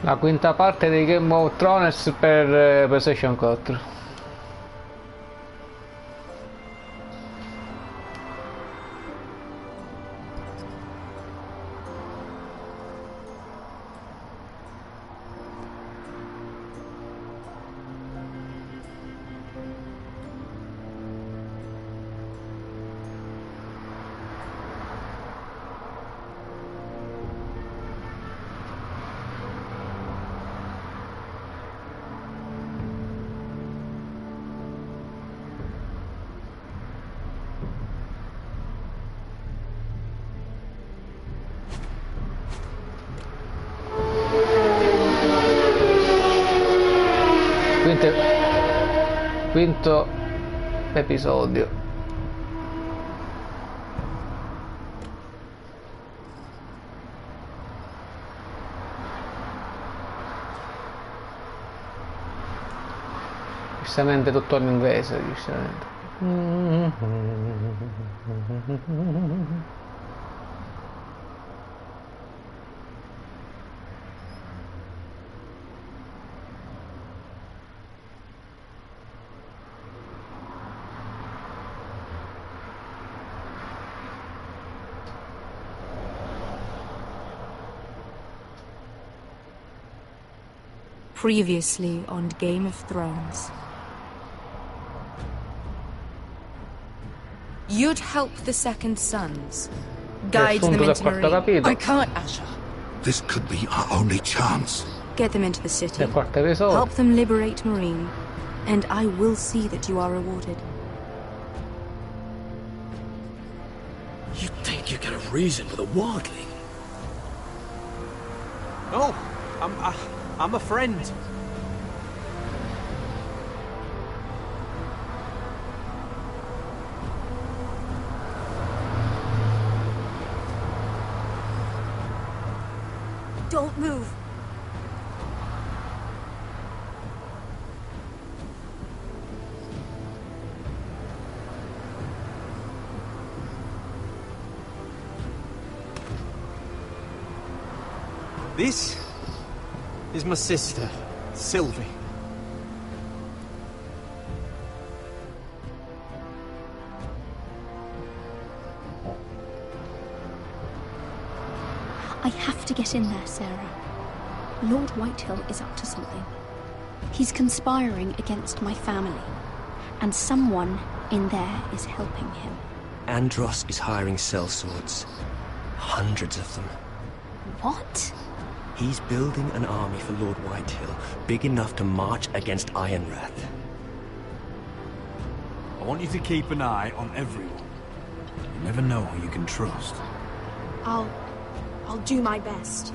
La quinta parte di Game of Thrones per PlayStation 4. Quinto episodio. Giustamente tutto in inglese, giustamente. Previously on Game of Thrones. You'd help the Second Sons. Guide them into Marine. I can't, Asher. This could be our only chance. Get them into the city. Help them liberate Marine. And I will see that you are rewarded. You think you can reason with a wildling? Oh, I'm a friend. Don't move. This is my sister, Sylvie. I have to get in there, Sarah. Lord Whitehill is up to something. He's conspiring against my family, and someone in there is helping him. Andros is hiring sellswords. Hundreds of them. What? He's building an army for Lord Whitehill, big enough to march against Ironrath. I want you to keep an eye on everyone. You never know who you can trust. I'll do my best.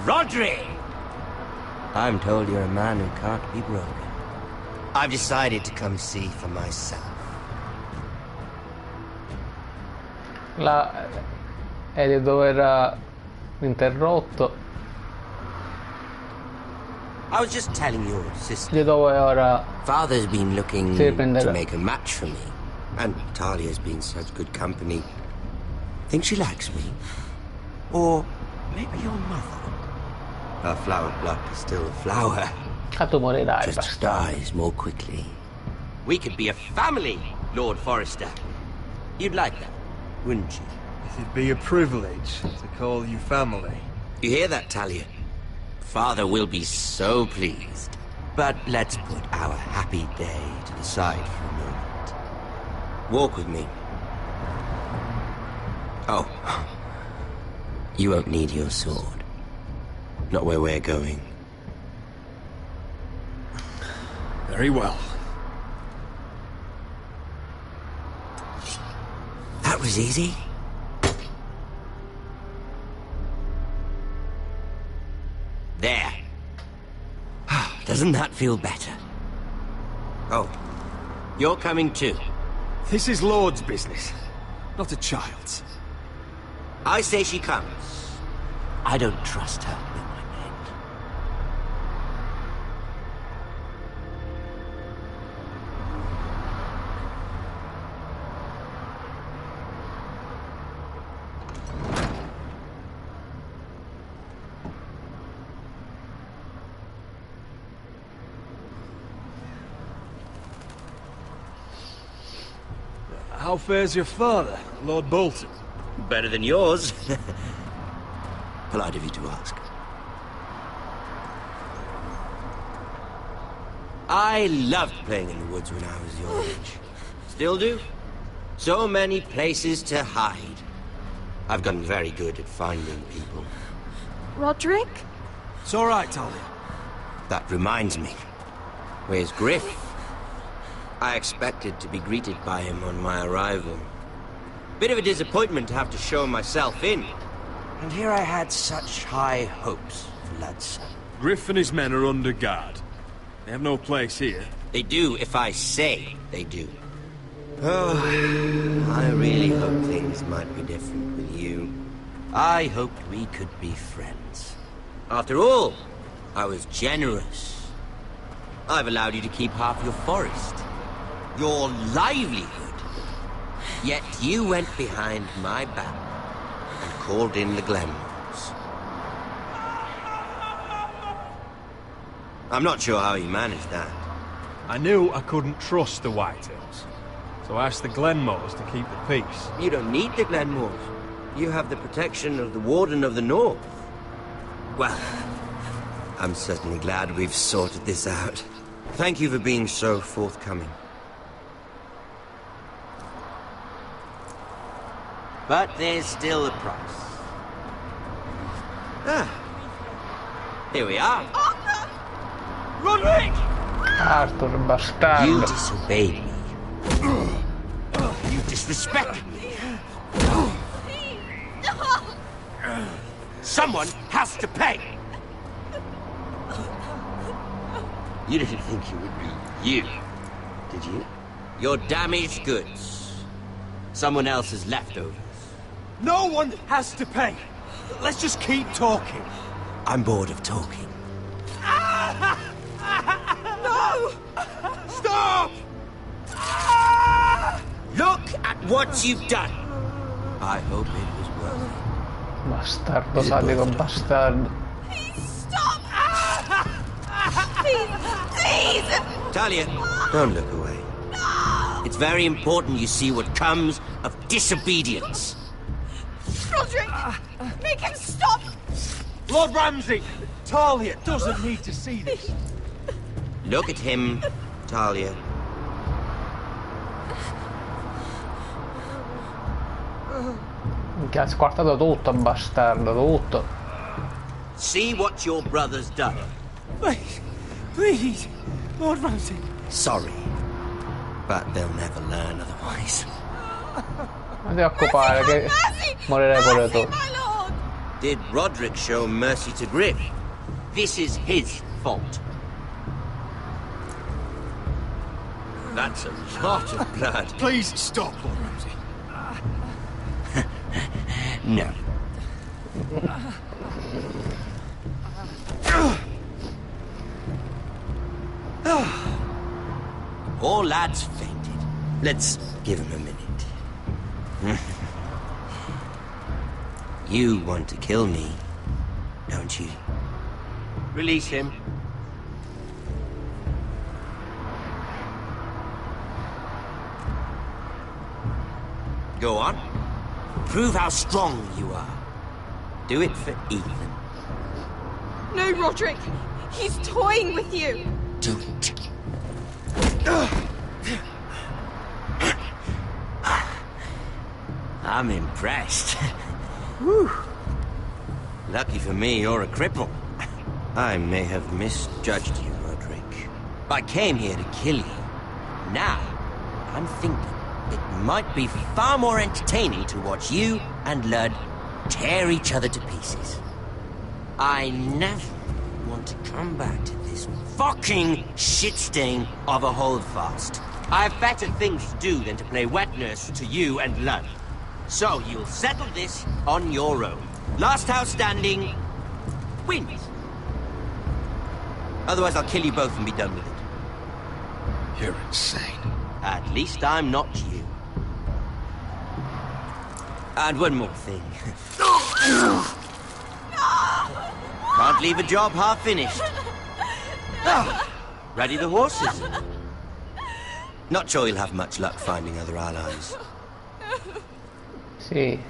Rodri! I'm told you're a man who can't be broken. I've decided to come see for myself. Di dove era interrotto. I was just telling your sister. Di dove ora Father's been looking to make a match for me. And Talia's been such good company. Think she likes me? Or maybe your mother? Her flower blood is still a flower. Just dies more quickly. We could be a family, Lord Forrester. You'd like that, wouldn't you? It'd be a privilege to call you family. You hear that, Talia? Father will be so pleased. But let's put our happy day to the side for a moment. Walk with me. Oh. You won't need your sword. Not where we're going. Very well. That was easy. There. Doesn't that feel better? Oh, you're coming too. This is Lord's business, not a child's. I say she comes. I don't trust her with my men. How fares your father, Lord Bolton? Better than yours. Polite of you to ask. I loved playing in the woods when I was your age. Still do. So many places to hide. I've gotten very good at finding people. Roderick? It's all right, Talia. That reminds me. Where's Griff? I expected to be greeted by him on my arrival. Bit of a disappointment to have to show myself in. And here I had such high hopes for Ludson. Griff and his men are under guard. They have no place here. They do if I say they do. Oh, I really hope things might be different with you. I hoped we could be friends. After all, I was generous. I've allowed you to keep half your forest, your livelihood. Yet you went behind my back and called in the Glenmores. I'm not sure how you managed that. I knew I couldn't trust the Whitehills, so I asked the Glenmores to keep the peace. You don't need the Glenmores. You have the protection of the Warden of the North. Well, I'm certainly glad we've sorted this out. Thank you for being so forthcoming. But there's still a price. Ah, here we are. Roderick! Arthur, You bastardo. disobeyed me. You disrespected me. Someone has to pay. You didn't think it would be you, did you? Your damaged goods. Someone else's leftovers. No one has to pay. Let's just keep talking. I'm bored of talking. No! Stop! Look at what you've done. I hope it was worth it. Bastardo, sadico, bastardo. Stop! Please! Talia, don't look away. It's very important you see what comes of disobedience. Roderick! Make him stop! Lord Ramsay! Talia doesn't need to see this. Look at him, Talia. Minchia, ha squartato tutto, bastardo, tutto. See what your brother's done. Please, please, Lord Ramsay. Sorry, but they'll never learn otherwise. Non ti occupare che morirei pure tu. My lord! Did Roderick show mercy to Griff? This is his fault. That's a lot of blood. Please stop, Lord Ramsay. No. Poor lad's fainted. Let's give him a minute. You want to kill me, don't you? Release him. Go on. Prove how strong you are. Do it for Ethan. No, Roderick! He's toying with you! Don't. I'm impressed. Whew. Lucky for me, you're a cripple. I may have misjudged you, Roderick. I came here to kill you. Now, I'm thinking it might be far more entertaining to watch you and Lud tear each other to pieces. I never want to come back to this fucking shit stain of a holdfast. I have better things to do than to play wet nurse to you and Lud. So you'll settle this on your own. Last house standing wins. Otherwise I'll kill you both and be done with it. You're insane. At least I'm not you. And one more thing. Can't leave a job half finished. Ready the horses? Not sure you'll have much luck finding other allies. Sì.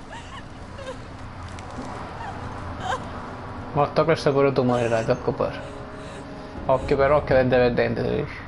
Molto presto pure tu morirai, ti occupare. Occhio per occhio, dente per dente, si dice.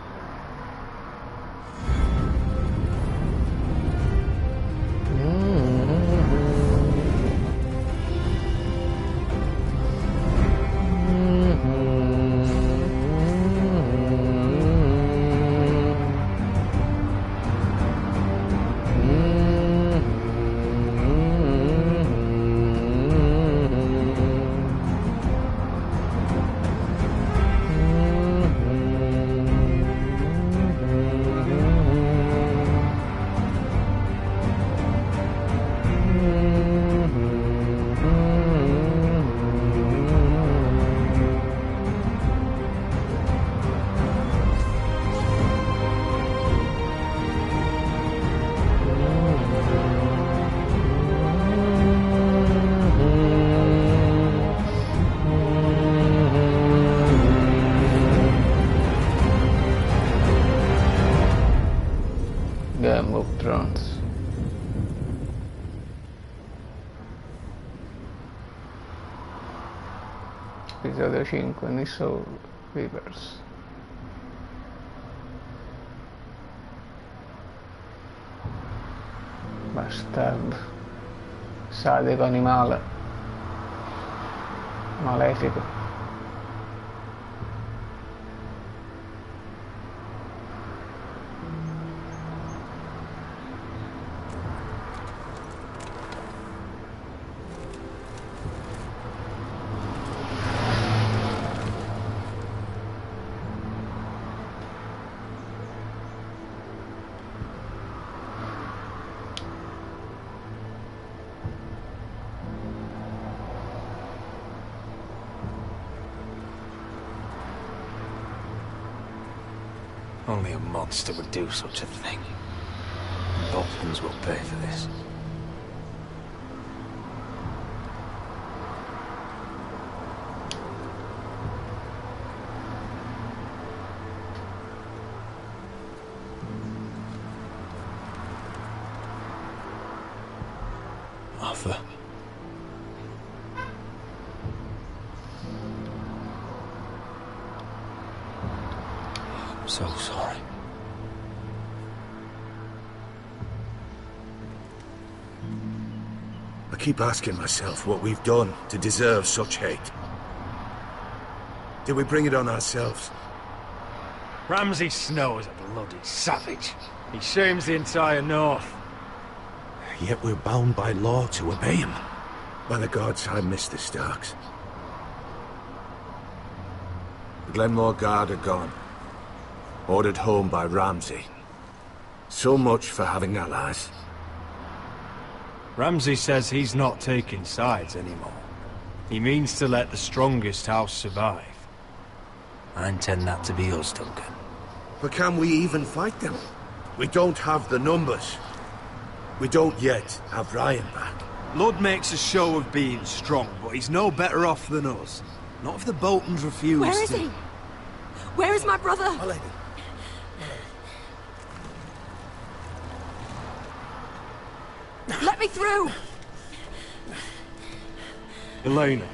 Game of Thrones. Episodio 5, Niso Rivers. Bastardo. Sadico animale. Malefico. Only a monster would do such a thing. Dolphins will pay for this. Arthur. So sorry. I keep asking myself what we've done to deserve such hate. Did we bring it on ourselves? Ramsay Snow is a bloody savage. He shames the entire North. Yet we're bound by law to obey him. By the gods, I miss the Starks. The Glenmore Guard are gone. Ordered home by Ramsay. So much for having allies. Ramsay says he's not taking sides anymore. He means to let the strongest house survive. I intend that to be us, Duncan. But can we even fight them? We don't have the numbers. We don't yet have Ryan back. Lud makes a show of being strong, but he's no better off than us. Not if the Boltons refuse Where is to. he? Where is my brother? My lady. Let me through! Elena.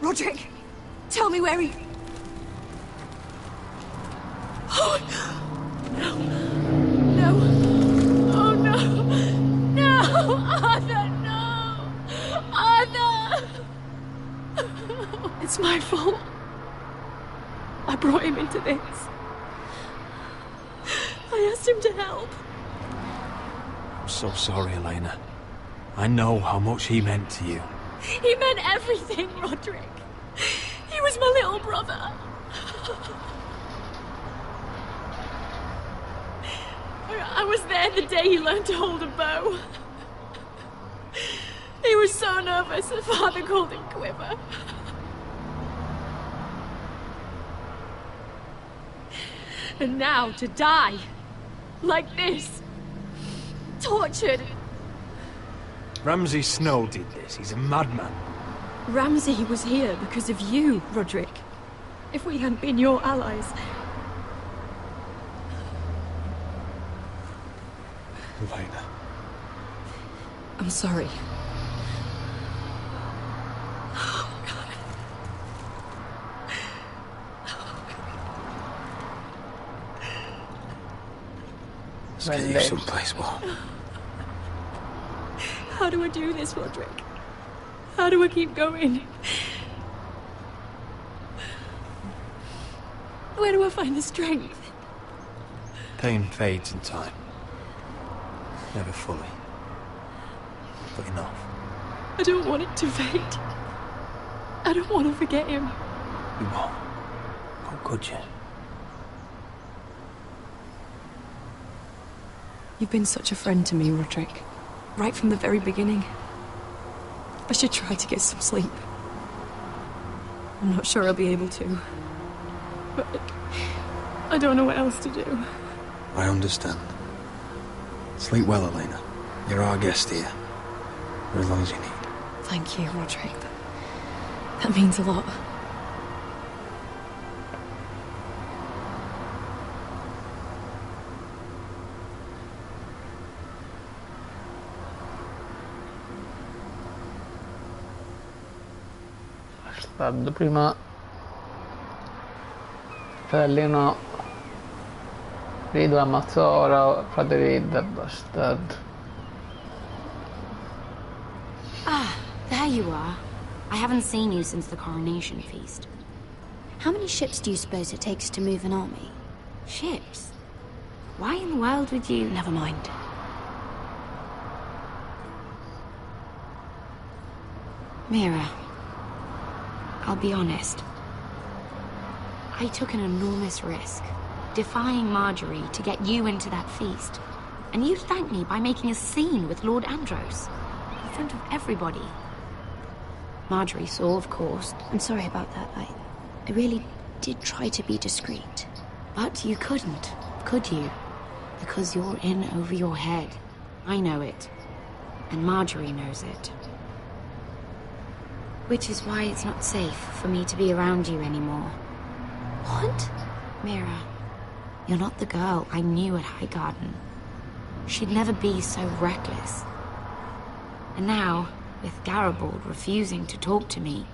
Roderick, tell me where he... Oh, no. No. Oh, no. No! Arthur, no! Arthur! It's my fault. I brought him into this. I asked him to help. I'm so sorry, Elena. I know how much he meant to you. He meant everything, Roderick. He was my little brother. I was there the day he learned to hold a bow. He was so nervous that Father called him Quiver. And now to die. Like this. Tortured. Ramsay Snow did this. He's a madman. Ramsay was here because of you, Roderick. If we hadn't been your allies... Elena. I'm sorry. Let's get you someplace warm. How do I do this, Roderick? How do I keep going? Where do I find the strength? Pain fades in time. Never fully. But enough. I don't want it to fade. I don't want to forget him. You won't. How could you? You've been such a friend to me, Roderick. Right from the very beginning. I should try to get some sleep. I'm not sure I'll be able to. But I don't know what else to do. I understand. Sleep well, Elena. You're our guest here. For as long as you need. Thank you, Roderick. That means a lot. Bastardo, prima fratellino Reed lo ammazzò, ora frate Reed, bastardo. Ah, there you are. I haven't seen you since the coronation feast. How many ships do you suppose it takes to move an army? Ships? Why in the world would you... Never mind. Mira, I'll be honest. I took an enormous risk, defying Marjorie to get you into that feast. And you thanked me by making a scene with Lord Andros, in front of everybody. Marjorie saw, of course. I'm sorry about that. I really did try to be discreet. But you couldn't, could you? Because you're in over your head. I know it. And Marjorie knows it. Which is why it's not safe for me to be around you anymore. What? Mira, you're not the girl I knew at Highgarden. She'd never be so reckless. And now, with Garibald refusing to talk to me,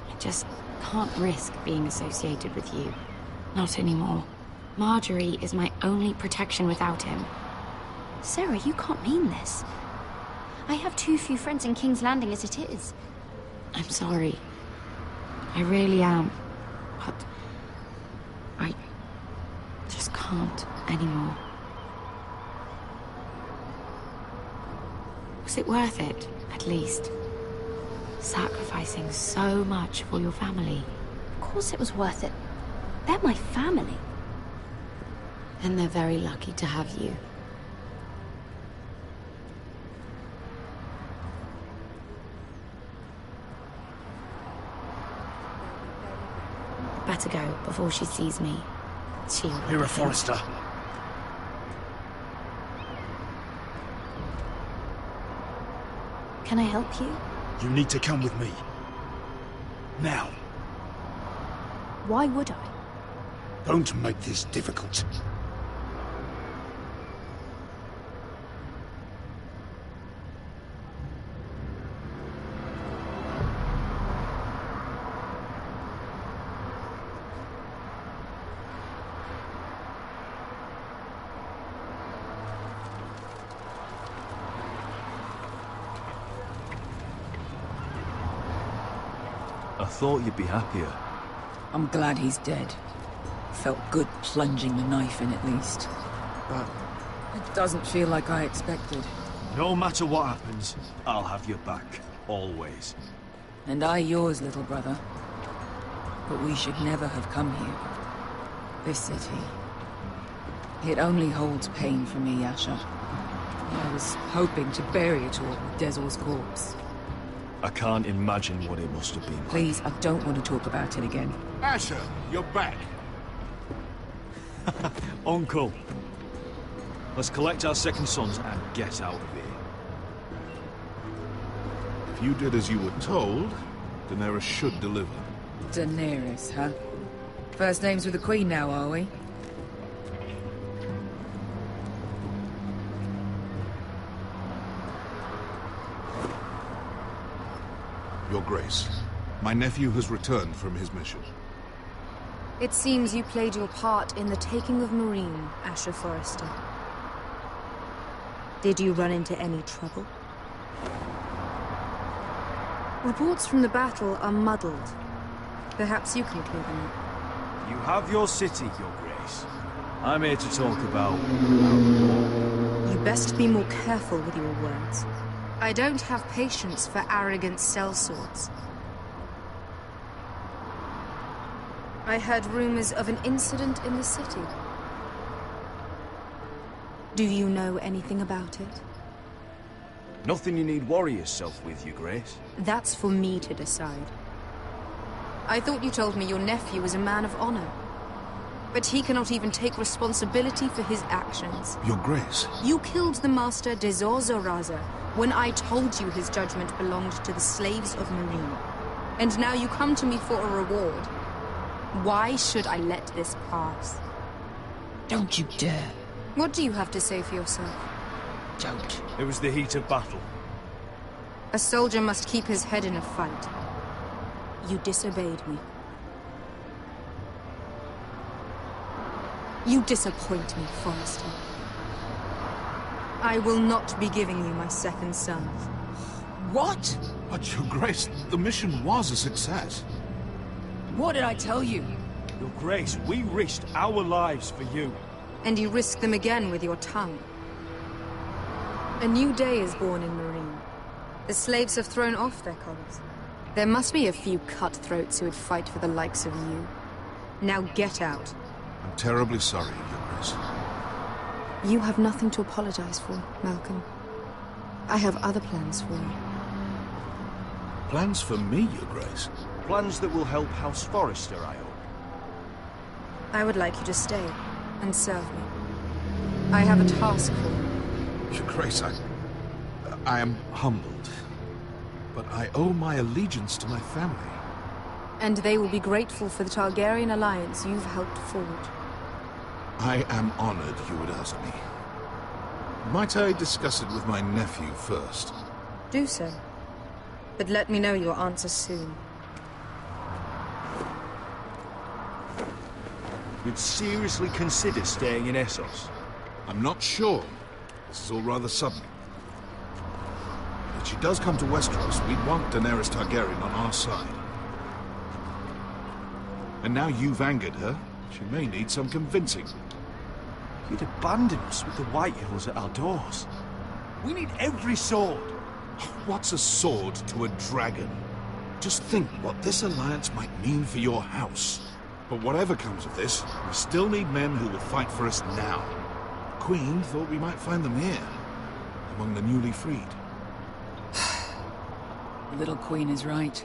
I just can't risk being associated with you. Not anymore. Marjorie is my only protection without him. Sarah, you can't mean this. I have too few friends in King's Landing as it is. I'm sorry. I really am. But I just can't anymore. Was it worth it, at least? Sacrificing so much for your family? Of course it was worth it. They're my family. And they're very lucky to have you. Better go before she sees me. Mira Forrester. Can I help you? You need to come with me. Now. Why would I? Don't make this difficult. I thought you'd be happier. I'm glad he's dead. Felt good plunging the knife in at least. But it doesn't feel like I expected. No matter what happens, I'll have your back. Always. And I yours, little brother. But we should never have come here. This city. It only holds pain for me, Asher. I was hoping to bury it all with Dezor's corpse. I can't imagine what it must have been like. Please, I don't want to talk about it again. Asher, you're back. Uncle. Let's collect our second sons and get out of here. If you did as you were told, Daenerys should deliver. Daenerys, huh? First names with the Queen now, are we? Your Grace. My nephew has returned from his mission. It seems you played your part in the taking of Marine, Asher Forrester. Did you run into any trouble? Reports from the battle are muddled. Perhaps you can clear them up. You have your city, Your Grace. I'm here to talk about... You best be more careful with your words. I don't have patience for arrogant sellswords. I heard rumors of an incident in the city. Do you know anything about it? Nothing you need worry yourself with, Your Grace. That's for me to decide. I thought you told me your nephew was a man of honor. But he cannot even take responsibility for his actions. Your Grace. You killed the Master Dezor Zoraza when I told you his judgment belonged to the slaves of Marine. And now you come to me for a reward. Why should I let this pass? Don't you dare. What do you have to say for yourself? Don't. It was the heat of battle. A soldier must keep his head in a fight. You disobeyed me. You disappoint me, Forrester. I will not be giving you my second son. What? But Your Grace, the mission was a success. What did I tell you? Your Grace, we risked our lives for you. And you risk them again with your tongue. A new day is born in Marine. The slaves have thrown off their collars. There must be a few cutthroats who would fight for the likes of you. Now get out. I'm terribly sorry, Your Grace. You have nothing to apologize for, Malcolm. I have other plans for you. Plans for me, Your Grace? Plans that will help House Forrester, I hope. I would like you to stay and serve me. I have a task for you. Your Grace, I am humbled. But I owe my allegiance to my family. And they will be grateful for the Targaryen alliance you've helped forge. I am honored you would ask me. Might I discuss it with my nephew first? Do so. But let me know your answer soon. You'd seriously consider staying in Essos? I'm not sure. This is all rather sudden. If she does come to Westeros, we'd want Daenerys Targaryen on our side. And now you've angered her, she may need some convincing. You'd abandon us with the White Hills at our doors. We need every sword. What's a sword to a dragon? Just think what this alliance might mean for your house. But whatever comes of this, we still need men who will fight for us now. The Queen thought we might find them here, among the newly freed. The little Queen is right.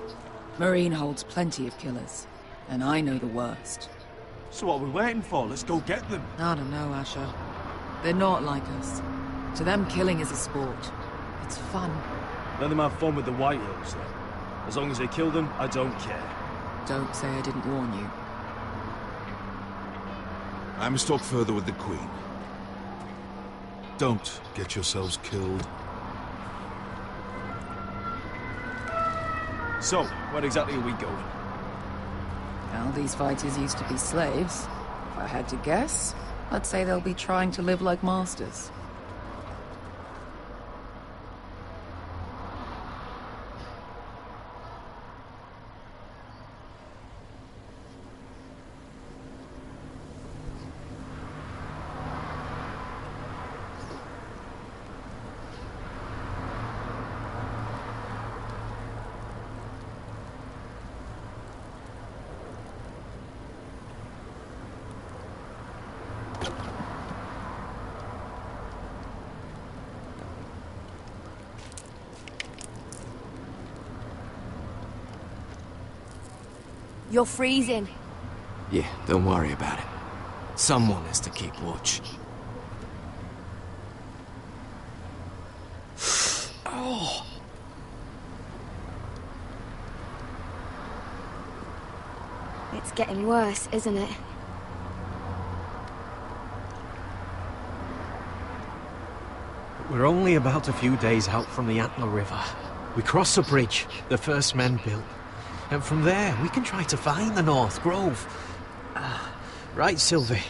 Marine holds plenty of killers, and I know the worst. So what are we waiting for? Let's go get them. I don't know, Asher. They're not like us. To them, killing is a sport. It's fun. Let them have fun with the White Hills, then. As long as they kill them, I don't care. Don't say I didn't warn you. I must talk further with the Queen. Don't get yourselves killed. So, where exactly are we going? Well, these fighters used to be slaves. If I had to guess, I'd say they'll be trying to live like masters. You're freezing. Yeah, don't worry about it. Someone has to keep watch. Oh. It's getting worse, isn't it? We're only about a few days out from the Antler River. We cross a bridge the first men built, and from there we can try to find the North Grove. Right, Sylvie?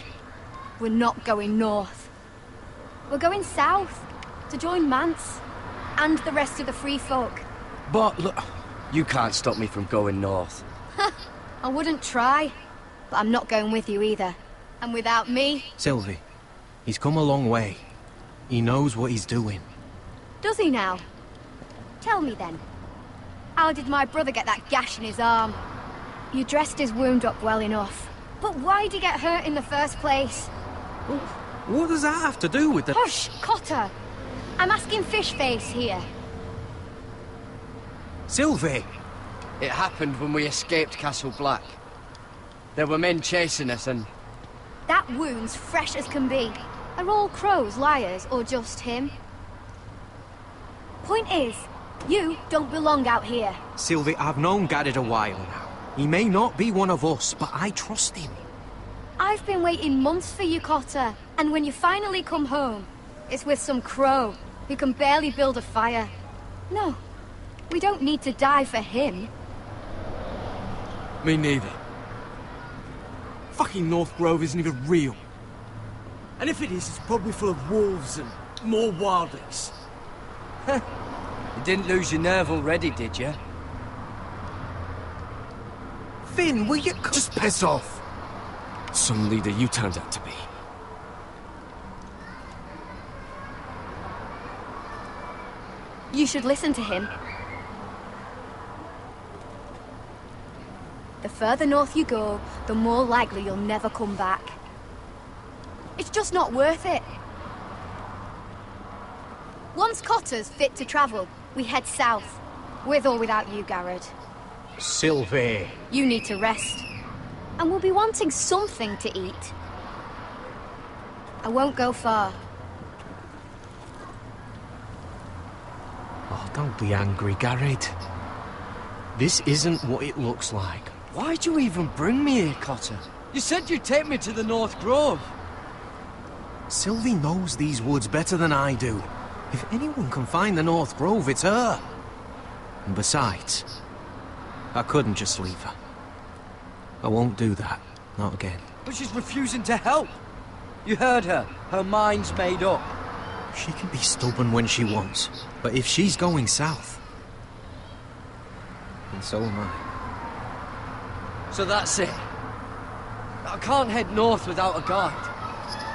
We're not going north. We're going south, to join Mance, and the rest of the free folk. But look, you can't stop me from going north. I wouldn't try, but I'm not going with you either. And without me... Sylvie, he's come a long way. He knows what he's doing. Does he now? Tell me then. How did my brother get that gash in his arm? You dressed his wound up well enough. But why'd he get hurt in the first place? What does that have to do with the... Hush, Cotter! I'm asking Fishface here. Sylvie! It happened when we escaped Castle Black. There were men chasing us and... That wound's fresh as can be. Are all crows liars, or just him? Point is, you don't belong out here. Sylvie, I've known Garrett a while now. He may not be one of us, but I trust him. I've been waiting months for you, Cotter. And when you finally come home, it's with some crow who can barely build a fire. No, we don't need to die for him. Me neither. Fucking North Grove isn't even real. And if it is, it's probably full of wolves and more wildlings. You didn't lose your nerve already, did you? Finn, will you... Just piss off! Some leader you turned out to be. You should listen to him. The further north you go, the more likely you'll never come back. It's just not worth it. Once Cotter's fit to travel, we head south. With or without you, Garrett. Sylvie. You need to rest. And we'll be wanting something to eat. I won't go far. Oh, don't be angry, Garrett. This isn't what it looks like. Why'd you even bring me here, Cotter? You said you'd take me to the North Grove. Sylvie knows these woods better than I do. If anyone can find the North Grove, it's her. And besides, I couldn't just leave her. I won't do that. Not again. But she's refusing to help. You heard her. Her mind's made up. She can be stubborn when she wants. But if she's going south, then so am I. So that's it. I can't head north without a guide.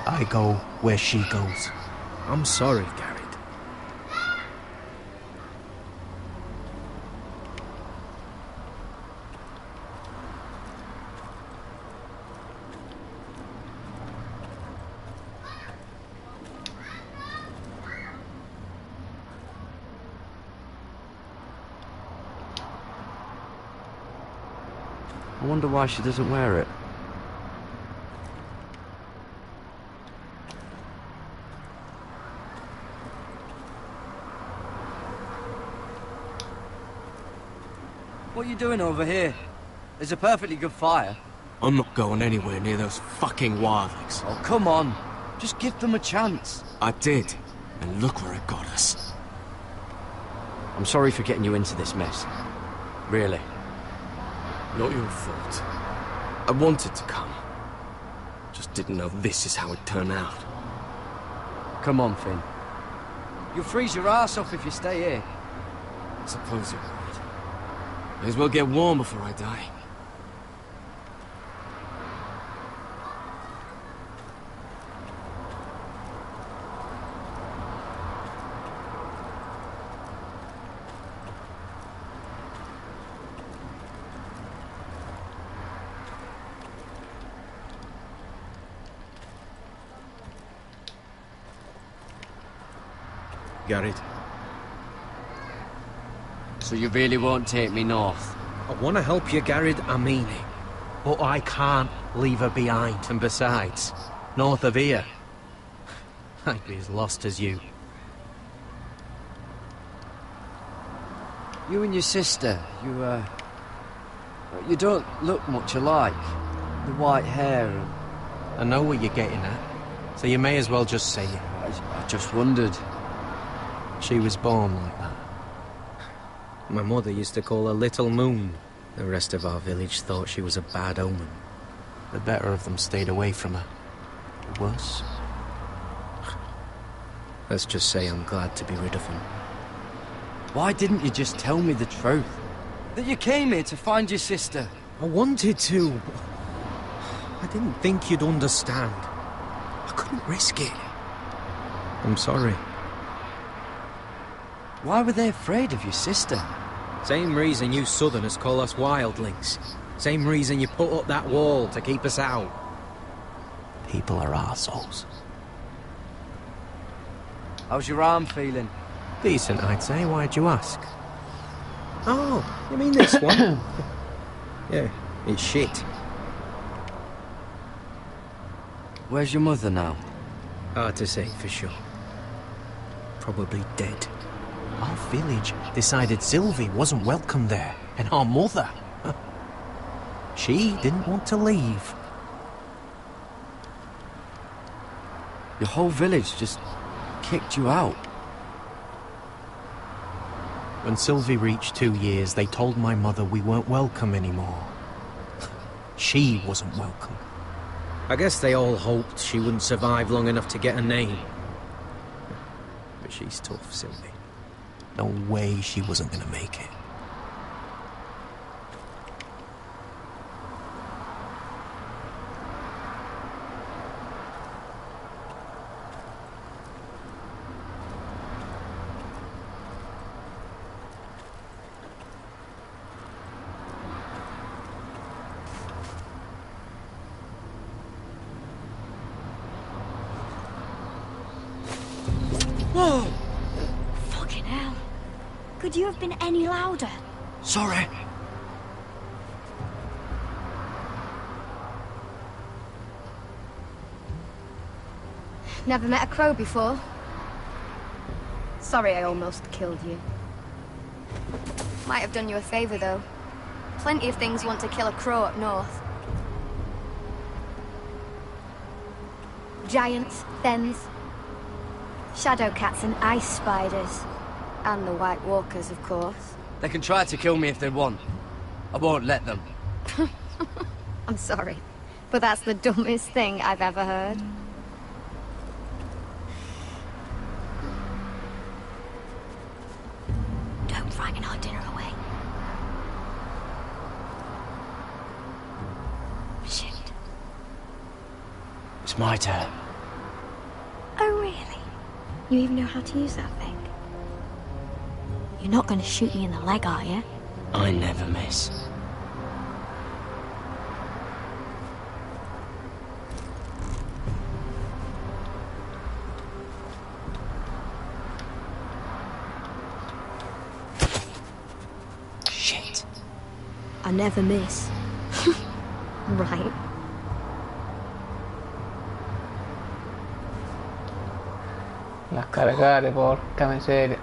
I go where she goes. I'm sorry, Garrett. I wonder why she doesn't wear it. What are you doing over here? There's a perfectly good fire. I'm not going anywhere near those fucking wildlings. Oh, come on. Just give them a chance. I did, and look where it got us. I'm sorry for getting you into this mess. Really. Not your fault. I wanted to come. Just didn't know this is how it'd turn out. Come on, Finn. You'll freeze your ass off if you stay here. I suppose you're right. May as well get warm before I die. Garrett. So you really won't take me north? I want to help you, Garrett, I mean it. But I can't leave her behind. And besides, north of here, I'd be as lost as you. You and your sister, you don't look much alike. The white hair and... I know what you're getting at, so you may as well just say it. I just wondered. She was born like that. My mother used to call her Little Moon. The rest of our village thought she was a bad omen. The better of them stayed away from her. The worse? Let's just say I'm glad to be rid of them. Why didn't you just tell me the truth? That you came here to find your sister? I wanted to, but I didn't think you'd understand. I couldn't risk it. I'm sorry. Why were they afraid of your sister? Same reason you Southerners call us wildlings. Same reason you put up that wall to keep us out. People are arseholes. How's your arm feeling? Decent, I'd say. Why'd you ask? Oh, you mean this one? Yeah, it's shit. Where's your mother now? Hard to say for sure. Probably dead. Our village decided Sylvie wasn't welcome there, and our mother, she didn't want to leave. Your whole village just kicked you out. When Sylvie reached 2 years, they told my mother we weren't welcome anymore. She wasn't welcome. I guess they all hoped she wouldn't survive long enough to get a name. But she's tough, Sylvie. No way she wasn't gonna make it. Whoa! Fucking hell. Could you have been any louder? Sorry. Never met a crow before? Sorry I almost killed you. Might have done you a favor, though. Plenty of things want to kill a crow up north. Giants, thens, shadow cats and ice spiders. And the White Walkers, of course. They can try to kill me if they want. I won't let them. I'm sorry, but that's the dumbest thing I've ever heard. Don't frighten our dinner away. Shit. It's my turn. Oh, really? You even know how to use that thing? You're not going to shoot me in the leg, are you? I never miss. Shit. I never miss. Right. La cargare, porca miseria.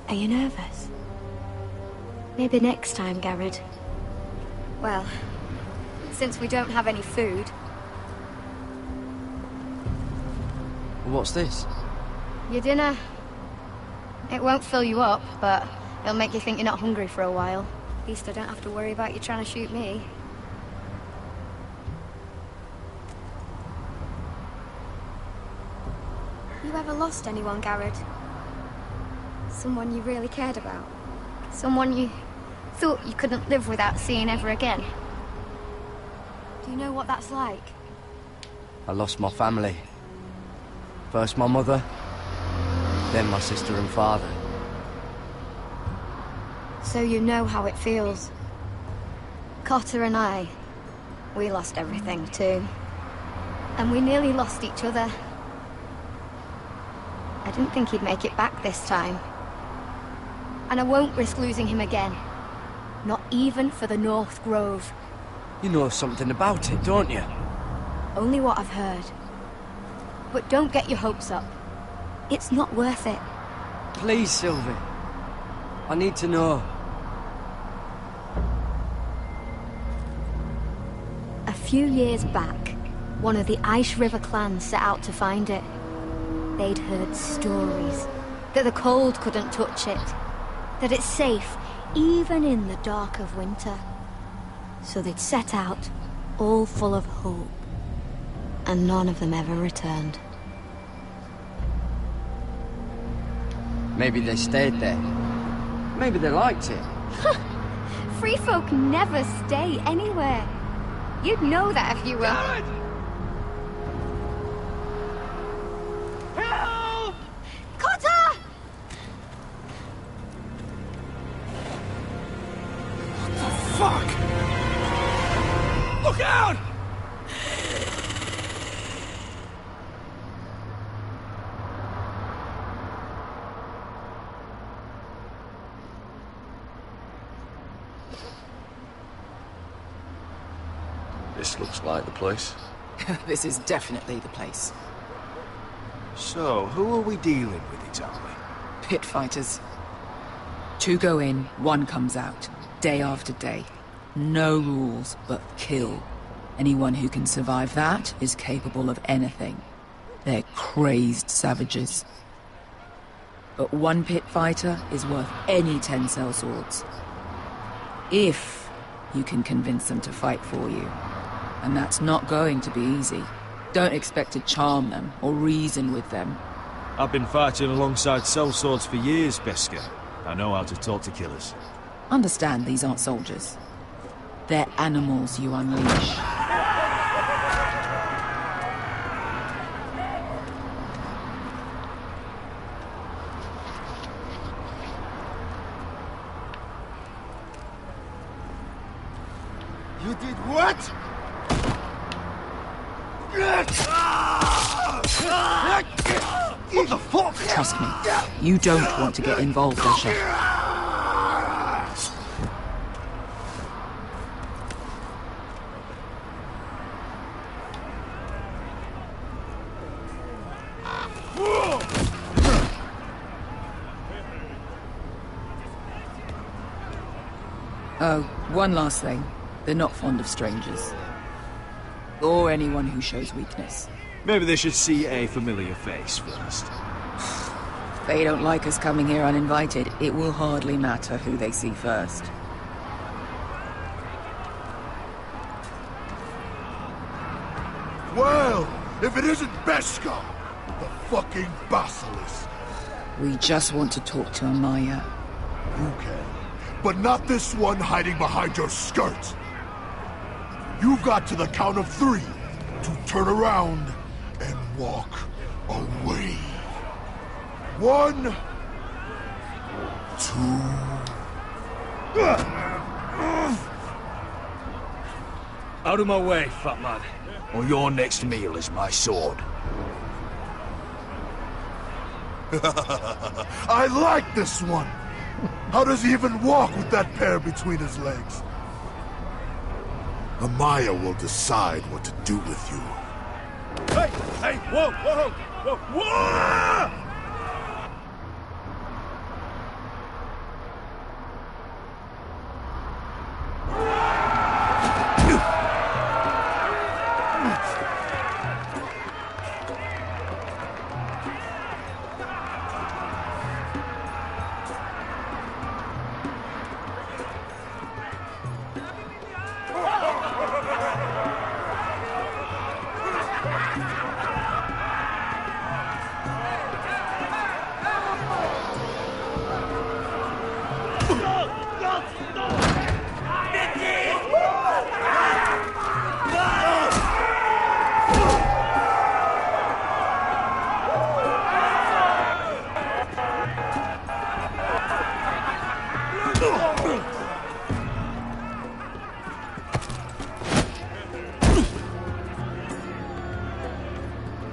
Are you nervous? Maybe next time, Garrett. Well, since we don't have any food... What's this? Your dinner. It won't fill you up, but it'll make you think you're not hungry for a while. At least I don't have to worry about you trying to shoot me. You ever lost anyone, Garrett? Someone you really cared about? Someone you thought you couldn't live without seeing ever again? Do you know what that's like? I lost my family. First my mother, then my sister and father. So you know how it feels. Cotter and I, we lost everything too. And we nearly lost each other. I didn't think he'd make it back this time. And I won't risk losing him again. Not even for the North Grove. You know something about it, don't you? Only what I've heard. But don't get your hopes up. It's not worth it. Please, Sylvie. I need to know. A few years back, one of the Ice River clans set out to find it. They'd heard stories that the cold couldn't touch it, that it's safe even in the dark of winter. So they'd set out, all full of hope, and none of them ever returned. Maybe they stayed there. Maybe they liked it. Free folk never stay anywhere. You'd know that if you were... Help! Cotter! What the fuck? Look out! This looks like the place. This is definitely the place. So, who are we dealing with exactly? Pit fighters. 2 go in, 1 comes out. Day after day. No rules, but kill. Anyone who can survive that is capable of anything. They're crazed savages. But 1 pit fighter is worth any 10 sellswords. If you can convince them to fight for you. And that's not going to be easy. Don't expect to charm them or reason with them. I've been fighting alongside sellswords for years, Beska. I know how to talk to killers. Understand these aren't soldiers. They're animals you unleash. You did what? What the fuck? Trust me, you don't want to get involved, Asher. Oh, one last thing. They're not fond of strangers. Or anyone who shows weakness. Maybe they should see a familiar face first. If they don't like us coming here uninvited, it will hardly matter who they see first. Well, if it isn't Beska, the fucking basilisk. We just want to talk to Amaya. You can, but not this one hiding behind your skirt. You've got to the count of 3 to turn around and walk away. 1, 2... Out of my way, fat man. Or your next meal is my sword. I like this one. How does he even walk with that pair between his legs? Amaya will decide what to do with you. Hey! Hey! Whoa! Whoa! Whoa! Whoa!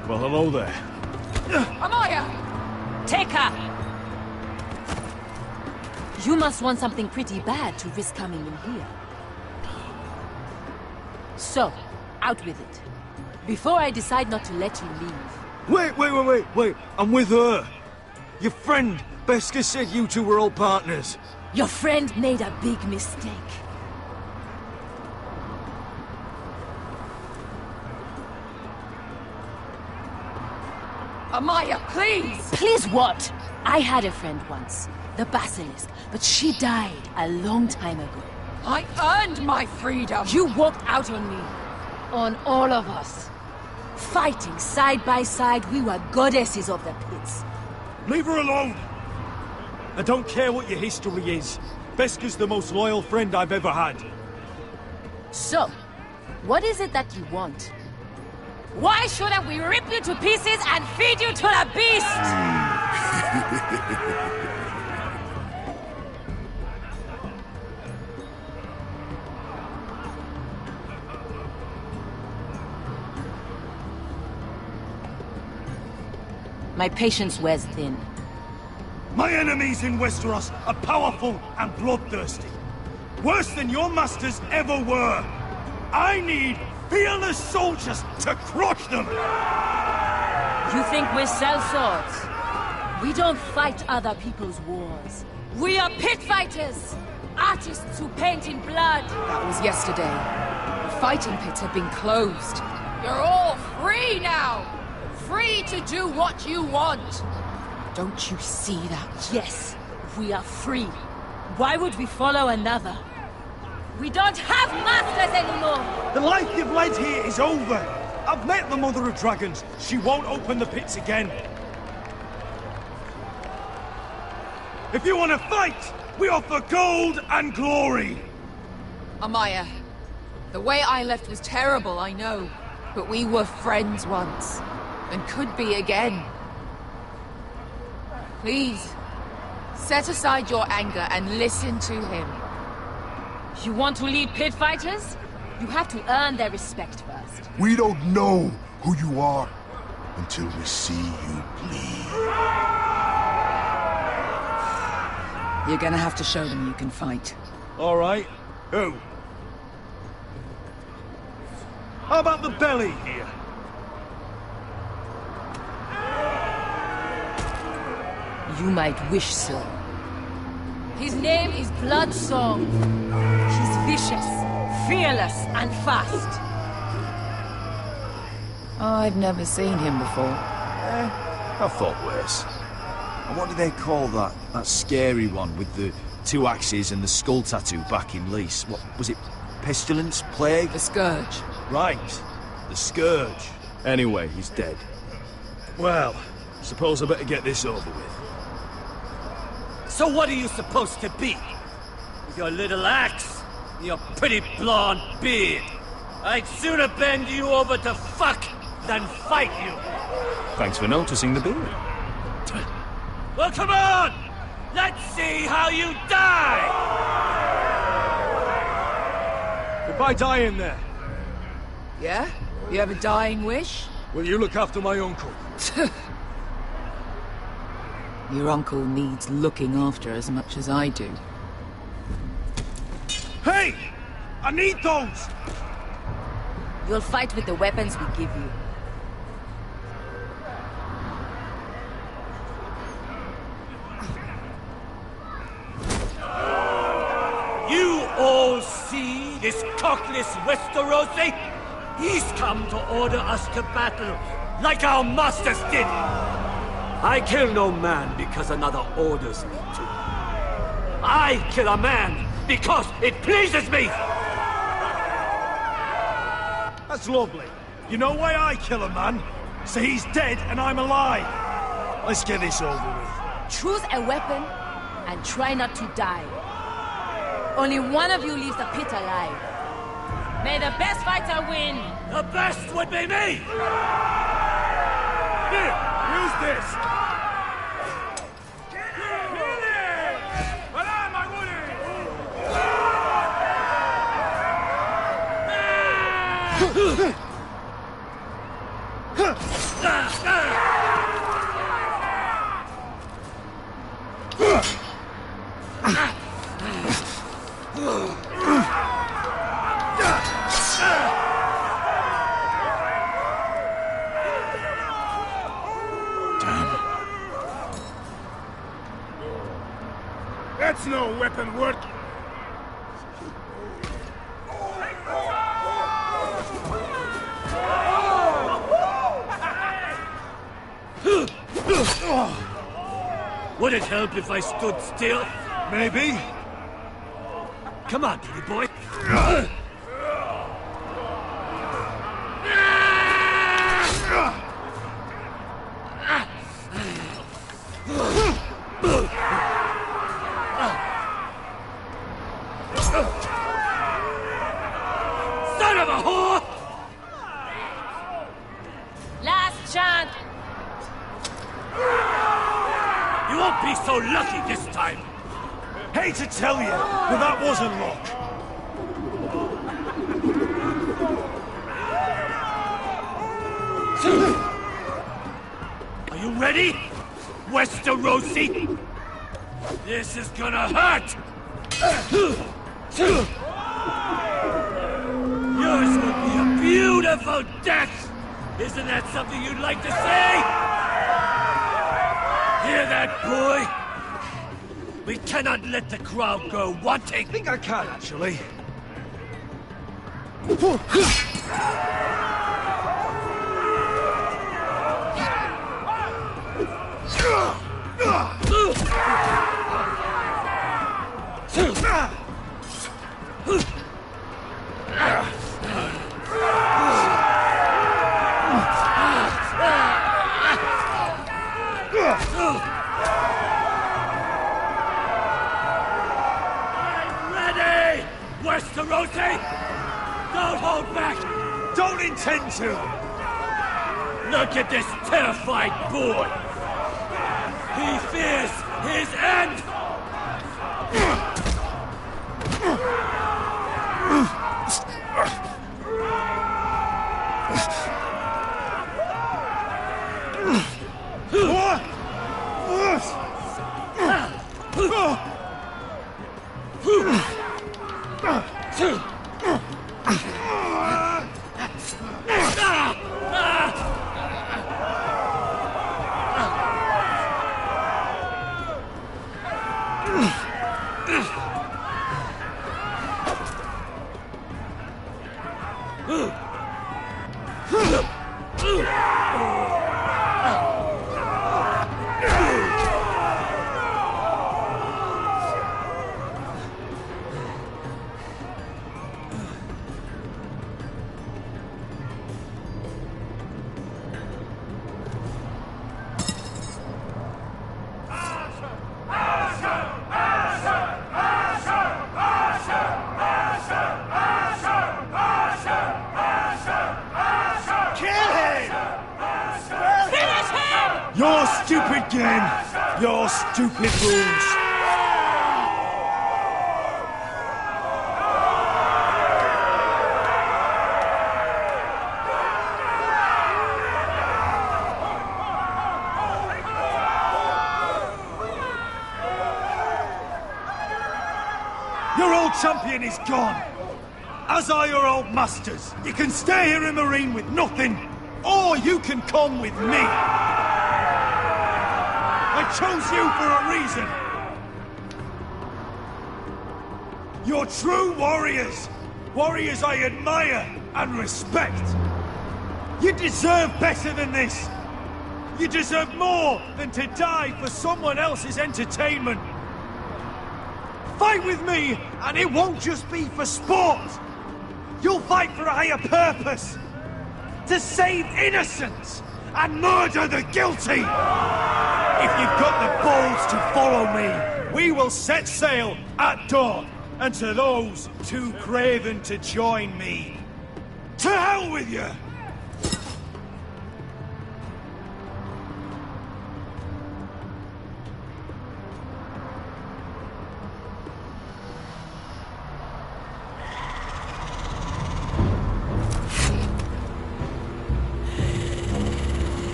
Well, hello there. Amaya! Take her! You must want something pretty bad to risk coming in here. So, out with it. Before I decide not to let you leave. Wait! I'm with her. Your friend Beskha said you two were old partners. Your friend made a big mistake. Amaya, please! Please what? I had a friend once, the Basilisk, but she died a long time ago. I earned my freedom! You walked out on me. On all of us. Fighting side by side, we were goddesses of the pits. Leave her alone! I don't care what your history is. Beskha's the most loyal friend I've ever had. So, what is it that you want? Why shouldn't we rip you to pieces and feed you to the beast? My patience wears thin. My enemies in Westeros are powerful and bloodthirsty. Worse than your masters ever were. I need fearless soldiers to crush them! You think we sell swords? We don't fight other people's wars. We are pit fighters! Artists who paint in blood! That was yesterday. The fighting pits have been closed. You're all free now! Free to do what you want! Don't you see that? Yes, we are free. Why would we follow another? We don't have masters anymore! The life you've led here is over! I've met the Mother of Dragons. She won't open the pits again. If you want to fight, we offer gold and glory! Amaya, the way I left was terrible, I know. But we were friends once. And could be again. Please, set aside your anger and listen to him. You want to lead pit fighters? You have to earn their respect first. We don't know who you are until we see you bleed. You're gonna have to show them you can fight. All right. Who? How about the belly here? You might wish so. His name is Bloodsong. He's vicious, fearless, and fast. I've never seen him before. I thought worse. And what do they call that scary one with the 2 axes and the skull tattoo back in Lease? What was it? Pestilence? Plague? The Scourge. Right. The Scourge. Anyway, he's dead. Well, suppose I better get this over with. So what are you supposed to be? With your little axe? And your pretty blonde beard? I'd sooner bend you over to fuck than fight you. Thanks for noticing the beard. Well, come on! Let's see how you die! Goodbye dying there. Yeah? You have a dying wish? Will you look after my uncle? Your uncle needs looking after as much as I do. Hey! I need those! You'll fight with the weapons we give you. You all see this cockless Westerosi? He's come to order us to battle, like our masters did. I kill no man because another orders me to. I kill a man because it pleases me! That's lovely. You know why I kill a man? So he's dead and I'm alive. Let's get this over with. Choose a weapon and try not to die. Only one of you leaves the pit alive. May the best fighter win! The best would be me! Here, use this! That's no weapon worth... Would it help if I stood still? Maybe. Come on, pretty boy. Son of a whore! Last chance! You won't be so lucky this time! Hate to tell you, but that wasn't luck. Are you ready, Westerosi? This is gonna hurt! Yours will be a beautiful death! Isn't that something you'd like to say? Hear that, boy? We cannot let the crowd go wanting! I think I can, actually. Westerosi! Don't hold back! Don't intend to! Look at this terrified boy! He fears his end! Your stupid game! Your stupid rules! Your old champion is gone! As are your old masters! You can stay here in Marine with nothing, or you can come with me! I chose you for a reason! You're true warriors! Warriors I admire and respect! You deserve better than this! You deserve more than to die for someone else's entertainment! Fight with me, and it won't just be for sport! You'll fight for a higher purpose! To save innocents and murder the guilty! If you've got the balls to follow me, we will set sail at dawn. And to those too craven to join me, to hell with you!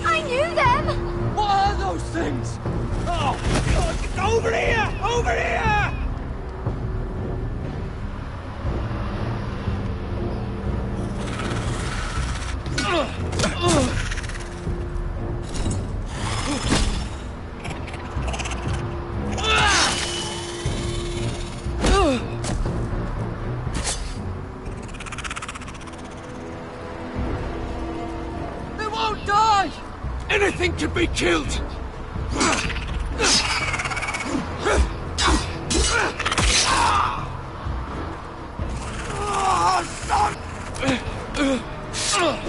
I knew them! What are those things? Oh, God, over here! Over here! Don't die! Anything can be killed! Oh, son! Finn! Stay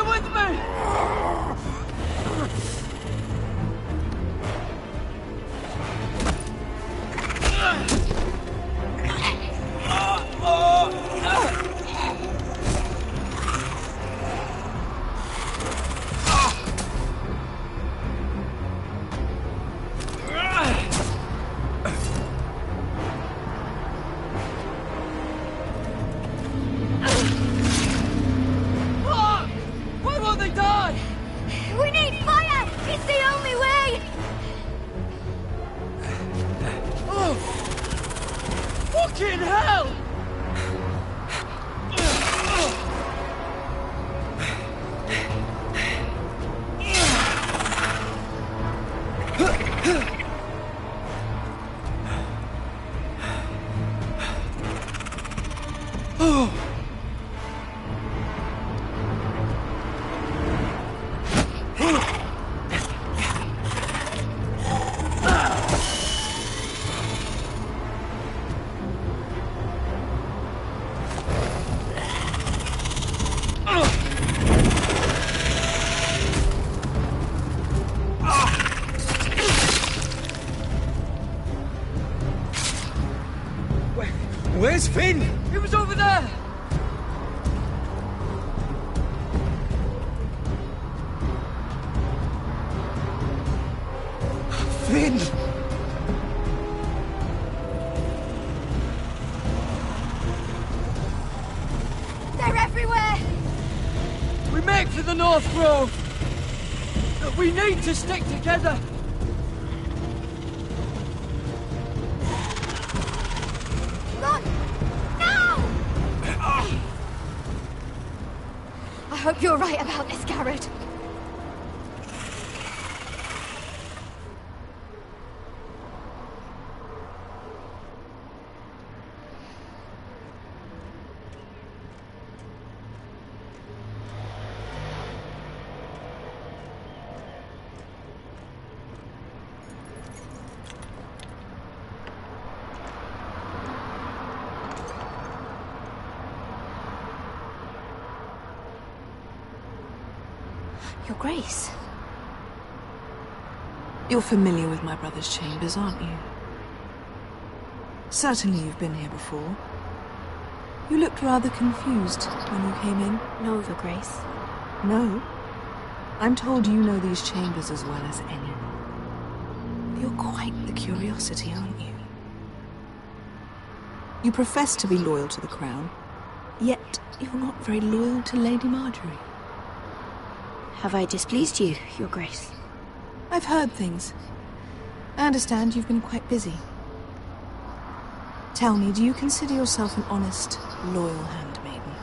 with me! Why won't they die? We need fire! It's the only way! Oh! Fucking hell! Oh! Where's Finn? He was over there! Finn! They're everywhere! We make for the North Grove! But we need to stick together! Run! Now! I hope you're right about this, Garrett. Your Grace. You're familiar with my brother's chambers, aren't you? Certainly you've been here before. You looked rather confused when you came in. No, Your Grace. No? I'm told you know these chambers as well as anyone. You're quite the curiosity, aren't you? You profess to be loyal to the crown, yet you're not very loyal to Lady Marjorie. Have I displeased you, Your Grace? I've heard things. I understand you've been quite busy. Tell me, do you consider yourself an honest, loyal handmaiden?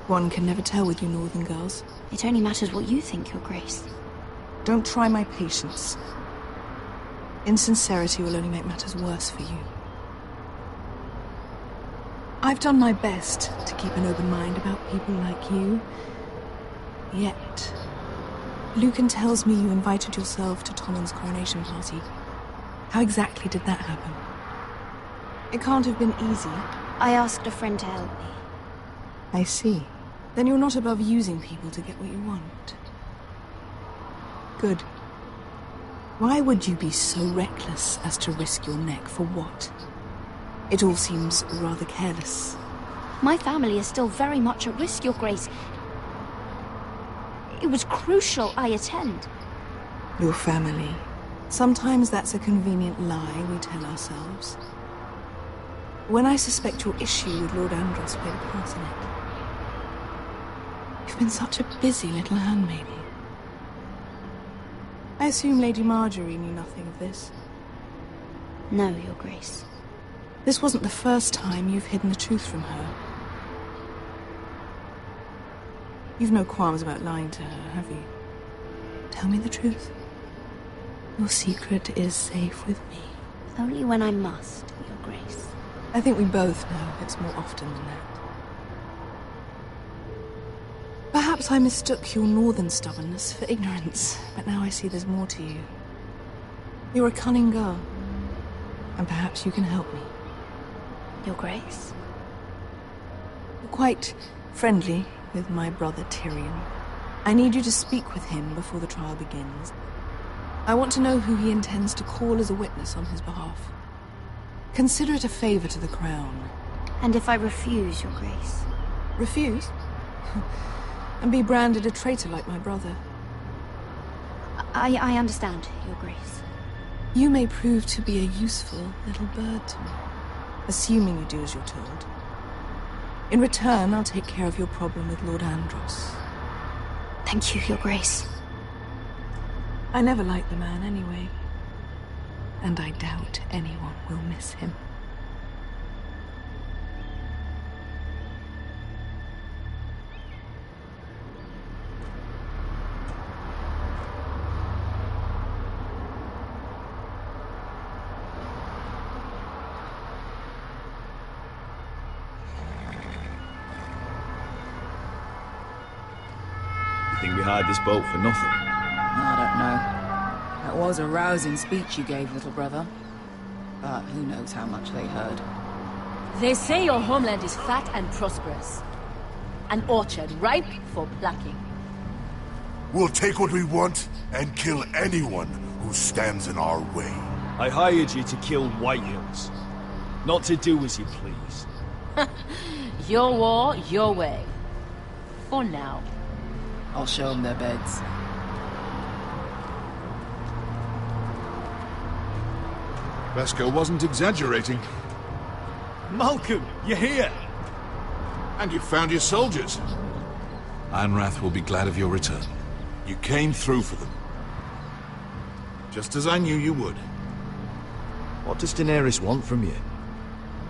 One can never tell with you northern girls. It only matters what you think, Your Grace. Don't try my patience. Insincerity will only make matters worse for you. I've done my best to keep an open mind about people like you. Yet, Lucan tells me you invited yourself to Tommen's coronation party. How exactly did that happen? It can't have been easy. I asked a friend to help me. I see. Then you're not above using people to get what you want. Good. Why would you be so reckless as to risk your neck for what? It all seems rather careless. My family is still very much at risk, Your Grace. It was crucial I attend. Your family. Sometimes that's a convenient lie we tell ourselves. When I suspect your issue with Lord Andros played a part in it. You've been such a busy little handmaiden. I assume Lady Marjorie knew nothing of this. No, Your Grace. This wasn't the first time you've hidden the truth from her. You've no qualms about lying to her, have you? Tell me the truth. Your secret is safe with me. Only when I must, Your Grace. I think we both know it's more often than that. Perhaps I mistook your northern stubbornness for ignorance, but now I see there's more to you. You're a cunning girl, and perhaps you can help me. Your Grace? You're quite friendly with my brother Tyrion. I need you to speak with him before the trial begins. I want to know who he intends to call as a witness on his behalf. Consider it a favor to the crown. And if I refuse, Your Grace? Refuse? And be branded a traitor like my brother. I understand, Your Grace. You may prove to be a useful little bird to me, assuming you do as you're told. In return, I'll take care of your problem with Lord Andros. Thank you, Your Grace. I never liked the man anyway, and I doubt anyone will miss him. Think we hired this boat for nothing? I don't know. That was a rousing speech you gave, little brother. But who knows how much they heard. They say your homeland is fat and prosperous. An orchard ripe for plucking. We'll take what we want and kill anyone who stands in our way. I hired you to kill Whitehills, not to do as you please. Your war, your way. For now. I'll show them their beds. Vesco wasn't exaggerating. Malcolm, you're here! And you found your soldiers. Ironrath will be glad of your return. You came through for them. Just as I knew you would. What does Daenerys want from you?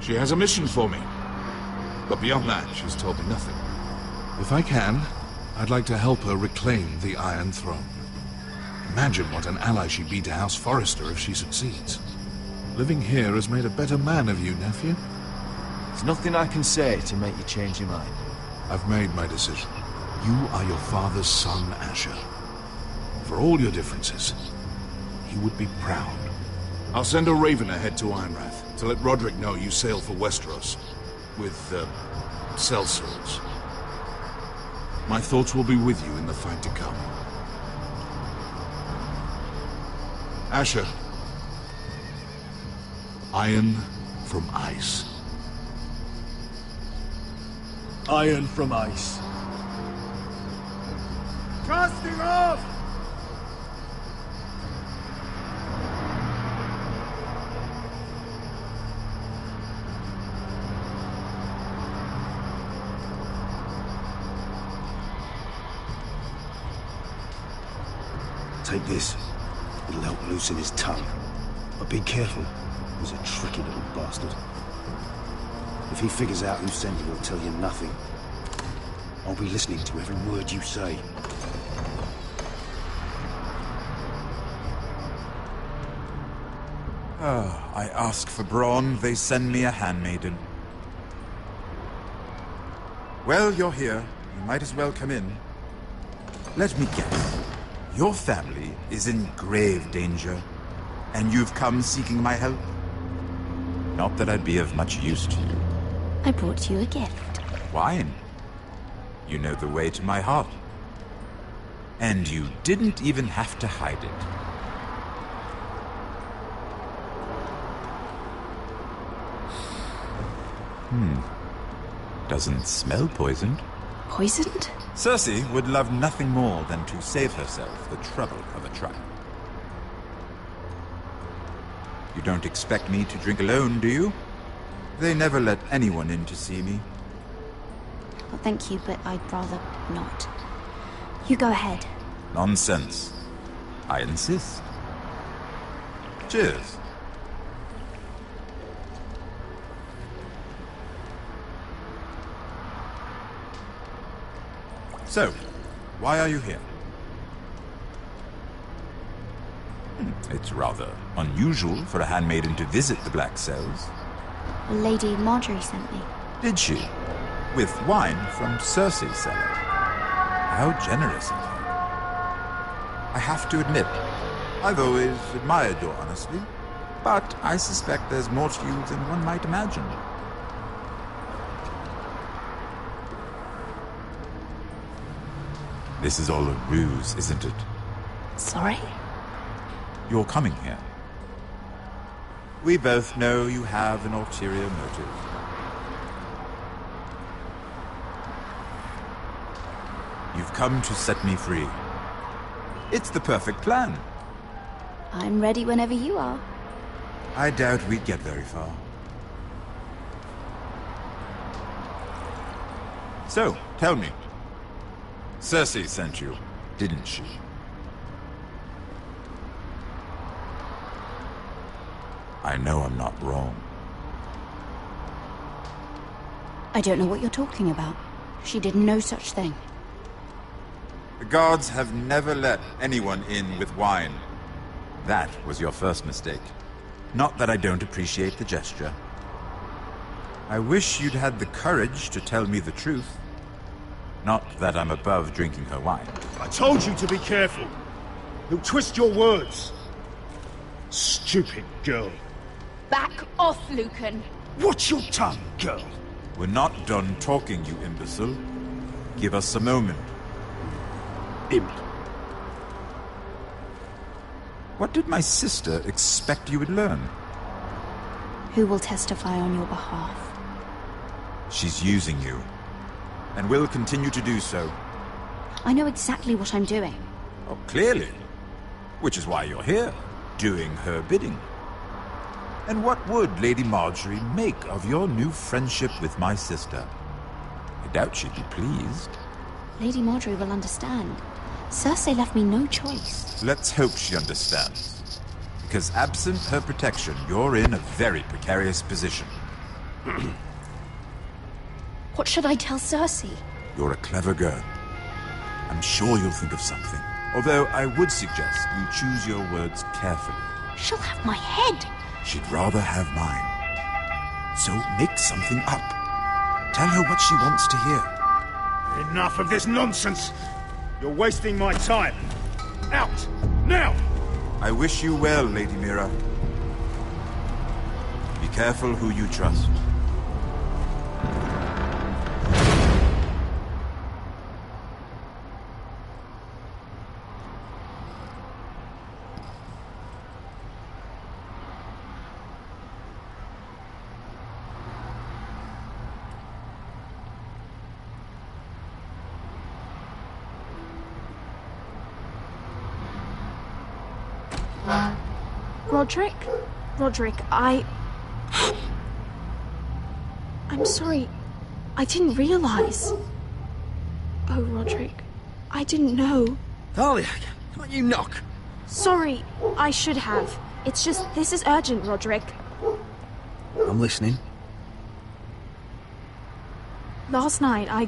She has a mission for me. But beyond that, she's told me nothing. If I can, I'd like to help her reclaim the Iron Throne. Imagine what an ally she'd be to House Forrester if she succeeds. Living here has made a better man of you, nephew. There's nothing I can say to make you change your mind. I've made my decision. You are your father's son, Asher. For all your differences, he would be proud. I'll send a raven ahead to Ironrath to let Roderick know you sail for Westeros with, sellswords. My thoughts will be with you in the fight to come. Asher. Iron from ice. Iron from ice. Casting off! Take this. It'll help loosen his tongue. But be careful. He's a tricky little bastard. If he figures out who sent you, he'll tell you nothing. I'll be listening to every word you say. I ask for brawn, they send me a handmaiden. Well, you're here. You might as well come in. Let me guess. Your family is in grave danger, and you've come seeking my help? Not that I'd be of much use to you. I brought you a gift. Wine. You know the way to my heart. And you didn't even have to hide it. Doesn't smell poisoned. Poisoned? Cersei would love nothing more than to save herself the trouble of a trial. You don't expect me to drink alone, do you? They never let anyone in to see me. Well, thank you, but I'd rather not. You go ahead. Nonsense. I insist. Cheers. So, why are you here? It's rather unusual for a handmaiden to visit the Black Cells. Lady Marjorie sent me. Did she? With wine from Cersei's cellar. How generous of her. I have to admit, I've always admired your honesty, but I suspect there's more to you than one might imagine. This is all a ruse, isn't it? Sorry? You're coming here. We both know you have an ulterior motive. You've come to set me free. It's the perfect plan. I'm ready whenever you are. I doubt we'd get very far. So, tell me. Cersei sent you, didn't she? I know I'm not wrong. I don't know what you're talking about. She did no such thing. The guards have never let anyone in with wine. That was your first mistake. Not that I don't appreciate the gesture. I wish you'd had the courage to tell me the truth. Not that I'm above drinking her wine. I told you to be careful. He'll twist your words. Stupid girl. Back off, Lucan. Watch your tongue, girl. We're not done talking, you imbecile. Give us a moment. Imp. What did my sister expect you would learn? Who will testify on your behalf? She's using you, and will continue to do so. I know exactly what I'm doing. Oh, clearly. Which is why you're here, doing her bidding. And what would Lady Marjorie make of your new friendship with my sister? I doubt she'd be pleased. Lady Marjorie will understand. Cersei left me no choice. Let's hope she understands. Because absent her protection, you're in a very precarious position. What should I tell Cersei? You're a clever girl. I'm sure you'll think of something. Although I would suggest you choose your words carefully. She'll have my head. She'd rather have mine. So make something up. Tell her what she wants to hear. Enough of this nonsense! You're wasting my time. Out! Now! I wish you well, Lady Mira. Be careful who you trust. Roderick, I'm sorry. I didn't realize. Oh, Roderick, I didn't know. Talia, can't you knock? Sorry, I should have. It's just, this is urgent, Roderick. I'm listening. Last night, I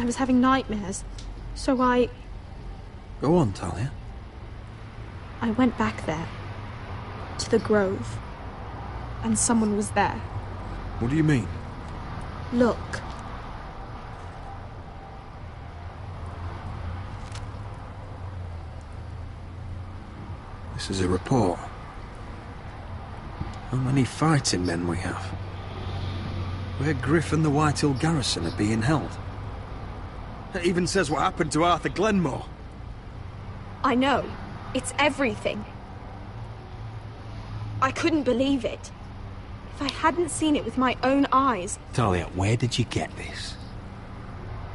was having nightmares. So Go on, Talia. I went back there. To the grove. And someone was there. What do you mean? Look. This is a report. How many fighting men we have. Where Griff and the Whitehill garrison are being held. It even says what happened to Arthur Glenmore. I know. It's everything. I couldn't believe it. If I hadn't seen it with my own eyes... Talia, where did you get this?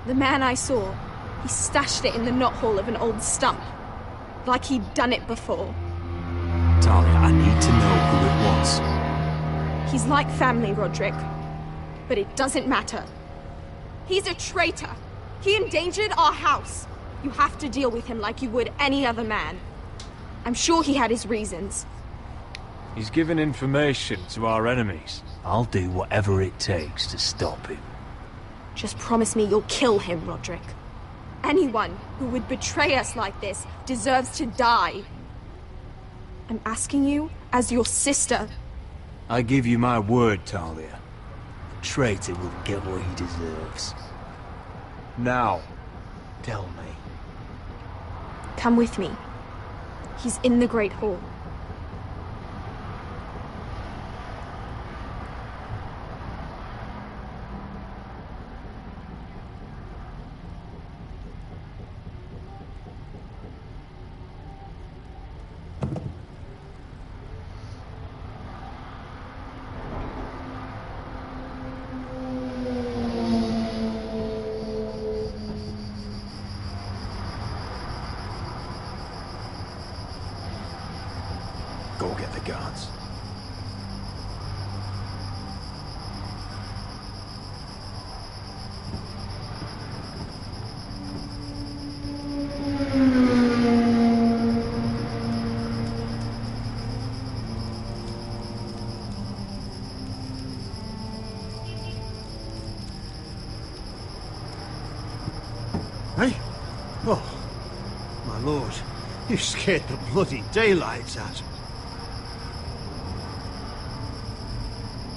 The man I saw, he stashed it in the knothole of an old stump. Like he'd done it before. Talia, I need to know who it was. He's like family, Roderick. But it doesn't matter. He's a traitor. He endangered our house. You have to deal with him like you would any other man. I'm sure he had his reasons. He's given information to our enemies. I'll do whatever it takes to stop him. Just promise me you'll kill him, Roderick. Anyone who would betray us like this deserves to die. and asking you, as your sister... I give you my word, Talia. The traitor will get what he deserves. Now, tell me. Come with me. He's in the Great Hall. Go get the guards. Hey? Oh, my lord. You scared the bloody daylights out of me.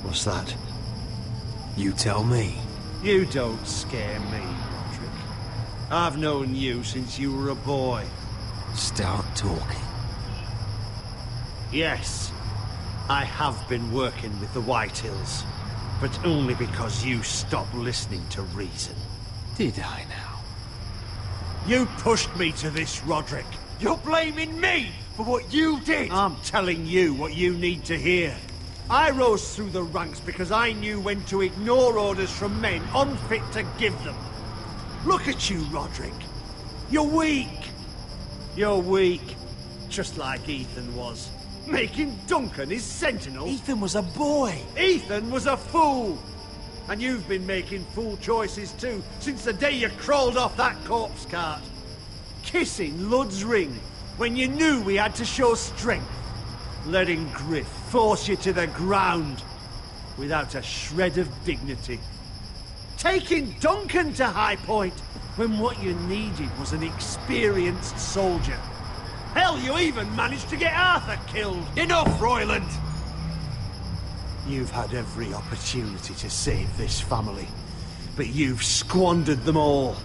What's that? You tell me. You don't scare me, Roderick. I've known you since you were a boy. Start talking. Yes, I have been working with the Whitehills, but only because you stopped listening to reason. Did I now? You pushed me to this, Roderick. You're blaming me for what you did. I'm telling you what you need to hear. I rose through the ranks because I knew when to ignore orders from men unfit to give them. Look at you, Roderick. You're weak. You're weak. Just like Ethan was. Making Duncan his sentinel. Ethan was a boy. Ethan was a fool. And you've been making fool choices too, since the day you crawled off that corpse cart. Kissing Lud's ring, when you knew we had to show strength. Letting Griff force you to the ground, without a shred of dignity. Taking Duncan to High Point, when what you needed was an experienced soldier. Hell, you even managed to get Arthur killed. Enough, Royland! You've had every opportunity to save this family, but you've squandered them all.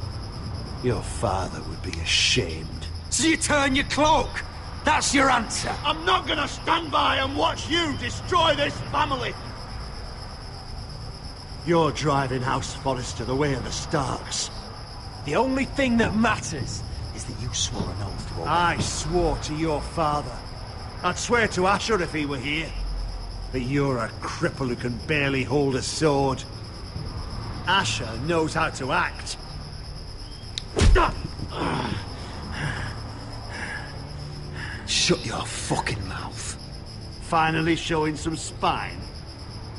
Your father would be ashamed. So you turn your cloak? That's your answer? I'm not gonna stand by and watch you destroy this family! You're driving House Forrester the way of the Starks. The only thing that matters is that you swore an oath to obey. I swore to your father. I'd swear to Asher if he were here. But you're a cripple who can barely hold a sword. Asher knows how to act. Shut your fucking mouth. Finally showing some spine.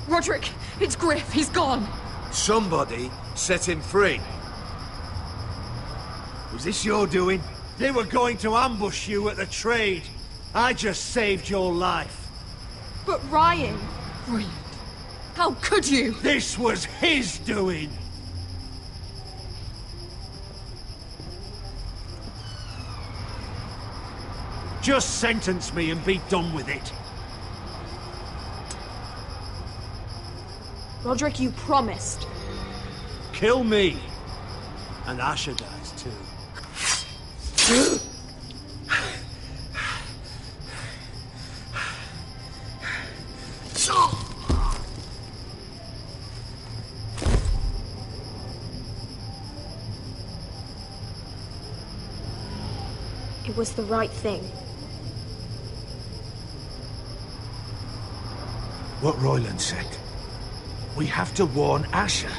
Roderick, it's Griff. He's gone. Somebody set him free. Was this your doing? They were going to ambush you at the trade. I just saved your life. But Ryan... Royland, how could you? This was his doing. Just sentence me and be done with it. Roderick, you promised. Kill me. And Asher dies too. It was the right thing. What Royland said. We have to warn Asher.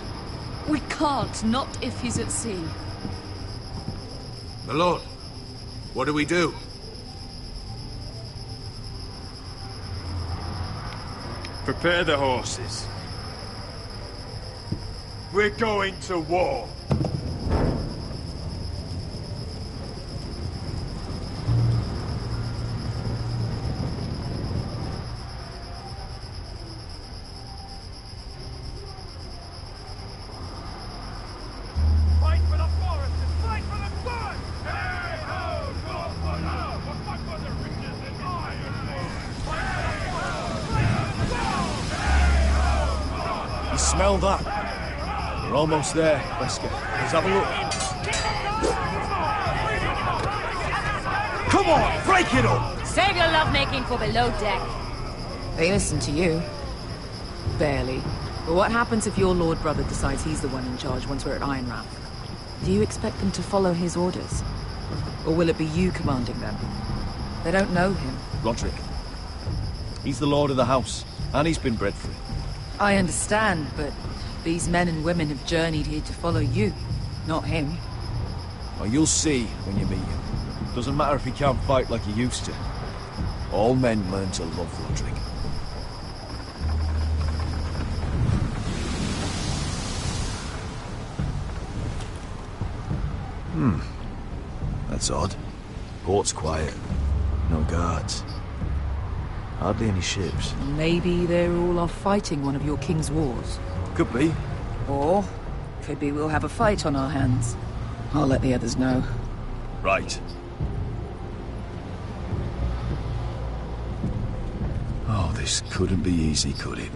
We can't, not if he's at sea. My lord, what do we do? Prepare the horses. We're going to war. smell that? We're almost there, Wesker. Let's have a look. Come on, break it up! Save your lovemaking for below deck. They listen to you. Barely. But what happens if your lord brother decides he's the one in charge once we're at Ironrath? Do you expect them to follow his orders? Or will it be you commanding them? They don't know him. Roderick. He's the lord of the house, and he's been bred for it. I understand, but these men and women have journeyed here to follow you, not him. Well, you'll see when you meet him. Doesn't matter if he can't fight like he used to. All men learn to love Roderick. That's odd. Port's quiet. No guards. Hardly any ships. Maybe they're all off fighting one of your king's wars. Could be. Or, could be we'll have a fight on our hands. I'll let the others know. Right. Oh, this couldn't be easy, could it?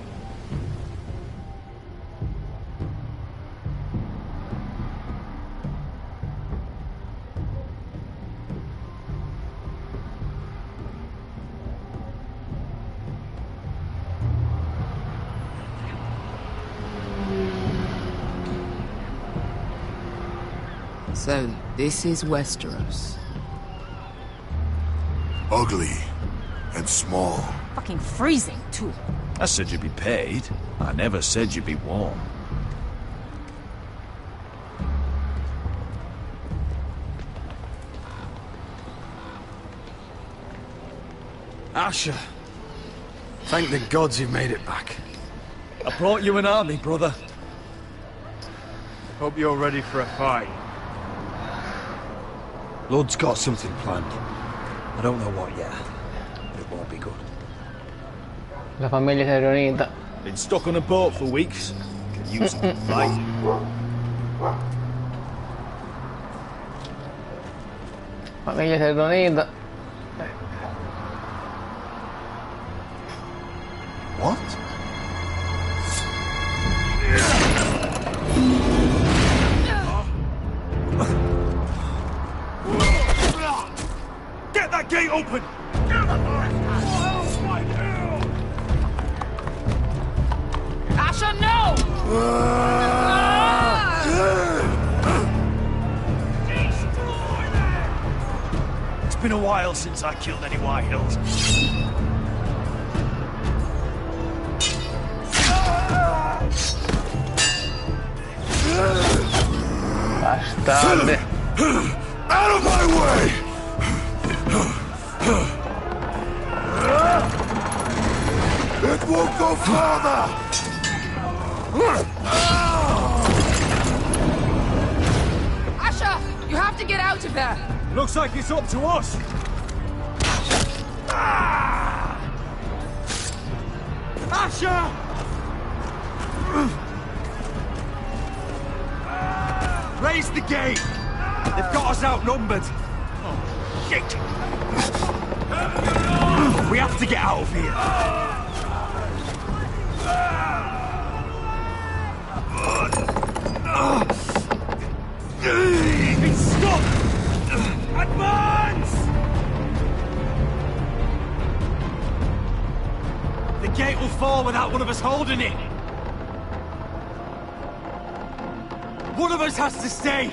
So, this is Westeros. Ugly and small. Fucking freezing, too. I said you'd be paid. I never said you'd be warm. Asher. Thank the gods you've made it back. I brought you an army, brother. Hope you're ready for a fight. Lord's got something planned. I don't know what yet, but it won't be good. La familia si è riunita. Been stuck on a boat for weeks. Could use some fight. Familia si è riunita. What? Get that gate open! Asher, no! It's been a while since I killed any White Hills. Bastarde. Out of my way! It won't go farther! Asher, you have to get out of there! Looks like it's up to us. Asher! Raise the gate! They've got us outnumbered. Oh, shit! We have to get out of here. It's stuck! Advance! The gate will fall without one of us holding it. One of us has to stay.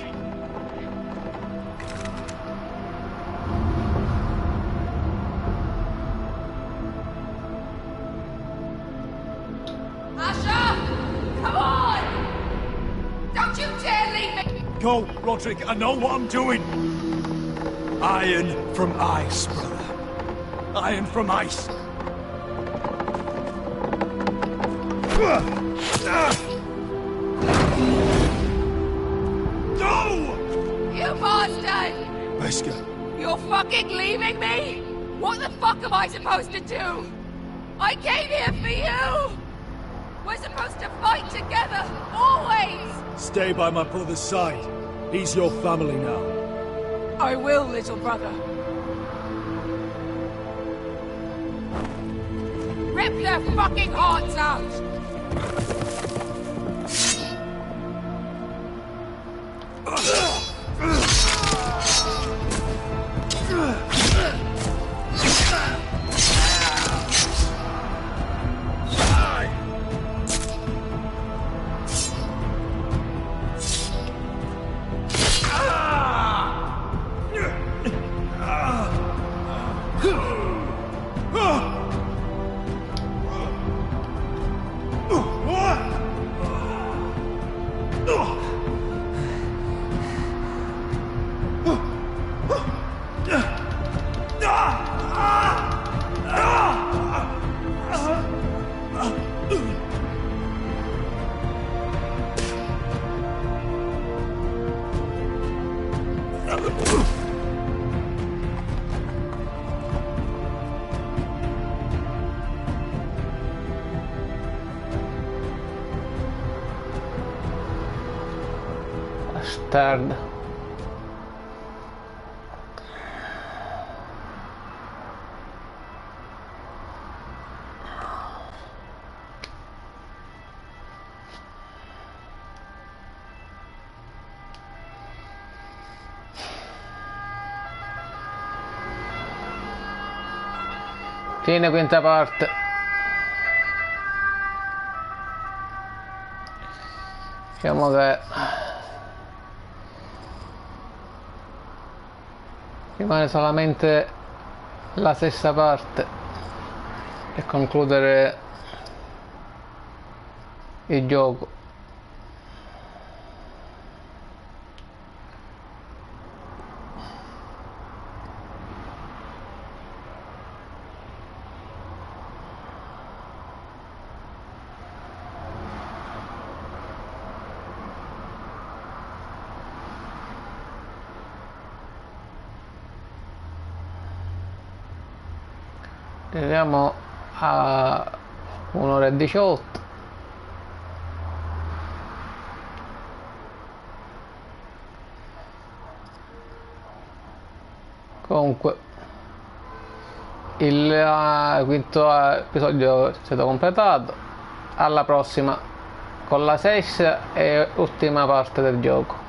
Go, Roderick, I know what I'm doing. Iron from ice, brother. Iron from ice. No! You bastard! Wesker. You're fucking leaving me? What the fuck am I supposed to do? I came here for you! We're supposed to fight together, always! Stay by my brother's side. He's your family now. I will, little brother. Rip their fucking hearts out! Bastard. Fine quinta parte. Diciamo che rimane solamente la sesta parte e concludere il gioco. Arriviamo a 1 ora e 18. Comunque il quinto episodio è stato completato. Alla prossima con la sesta e ultima parte del gioco.